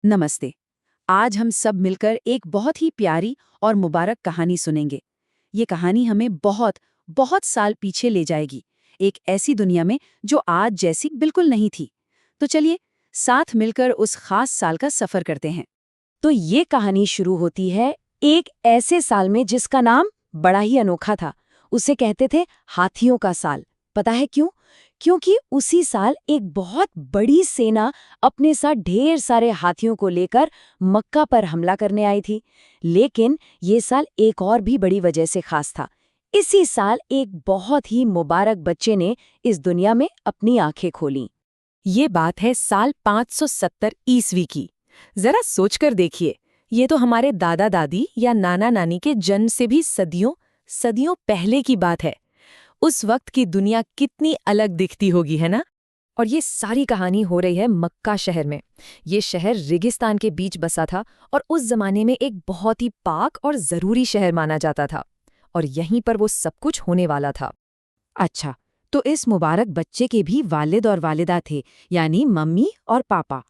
नमस्ते। आज हम सब मिलकर एक बहुत ही प्यारी और मुबारक कहानी सुनेंगे। ये कहानी हमें बहुत बहुत साल पीछे ले जाएगी, एक ऐसी दुनिया में जो आज जैसी बिल्कुल नहीं थी। तो चलिए साथ मिलकर उस खास साल का सफर करते हैं। तो ये कहानी शुरू होती है एक ऐसे साल में जिसका नाम बड़ा ही अनोखा था। उसे कहते थे हाथियों का साल। पता है क्यों? क्योंकि उसी साल एक बहुत बड़ी सेना अपने साथ ढेर सारे हाथियों को लेकर मक्का पर हमला करने आई थी। लेकिन ये साल एक और भी बड़ी वजह से खास था। इसी साल एक बहुत ही मुबारक बच्चे ने इस दुनिया में अपनी आंखें खोलीं। ये बात है साल 570 ईस्वी की। जरा सोचकर देखिए, ये तो हमारे दादा दादी या नाना नानी के जन्म से भी सदियों सदियों पहले की बात है। उस वक्त की दुनिया कितनी अलग दिखती होगी, है ना? और ये सारी कहानी हो रही है मक्का शहर में। ये शहर रेगिस्तान के बीच बसा था और उस जमाने में एक बहुत ही पाक और जरूरी शहर माना जाता था। और यहीं पर वो सब कुछ होने वाला था। अच्छा, तो इस मुबारक बच्चे के भी वालिद और वालिदा थे, यानी मम्मी और पापा।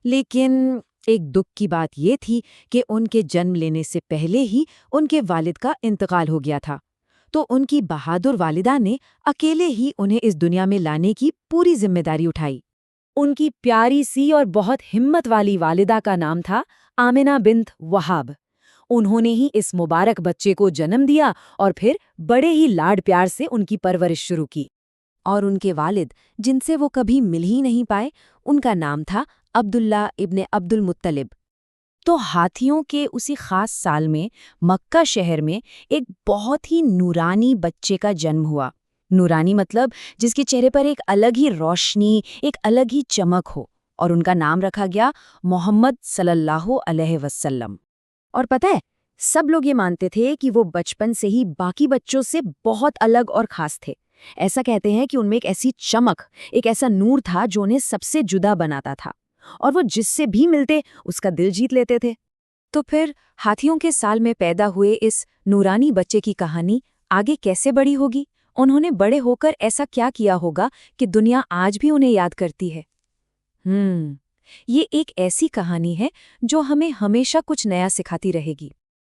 लेकिन एक दुख की बात ये थी कि उनके जन्म लेने से पहले ही उनके वालिद का इंतकाल हो गया था। तो उनकी बहादुर वालिदा ने अकेले ही उन्हें इस दुनिया में लाने की पूरी जिम्मेदारी उठाई। उनकी प्यारी सी और बहुत हिम्मत वाली वालिदा का नाम था आमिना बिन्त वहाब। उन्होंने ही इस मुबारक बच्चे को जन्म दिया और फिर बड़े ही लाड प्यार से उनकी परवरिश शुरू की। और उनके वालिद, जिनसे वो कभी मिल ही नहीं पाए, उनका नाम था अब्दुल्ला इब्ने अब्दुल मुत्तलिब। तो हाथियों के उसी खास साल में मक्का शहर में एक बहुत ही नूरानी बच्चे का जन्म हुआ। नूरानी मतलब जिसके चेहरे पर एक अलग ही रोशनी, एक अलग ही चमक हो। और उनका नाम रखा गया मोहम्मद सल्लल्लाहु अलैहि वसल्लम। और पता है, सब लोग ये मानते थे कि वो बचपन से ही बाकी बच्चों से बहुत अलग और खास थे। ऐसा कहते हैं कि उनमें एक ऐसी चमक, एक ऐसा नूर था जो उन्हें सबसे जुदा बनाता था, और वो जिससे भी मिलते उसका दिल जीत लेते थे। तो फिर हाथियों के साल में पैदा हुए इस नूरानी बच्चे की कहानी आगे कैसे बड़ी होगी? उन्होंने बड़े होकर ऐसा क्या किया होगा कि दुनिया आज भी उन्हें याद करती है? ये एक ऐसी कहानी है जो हमें हमेशा कुछ नया सिखाती रहेगी।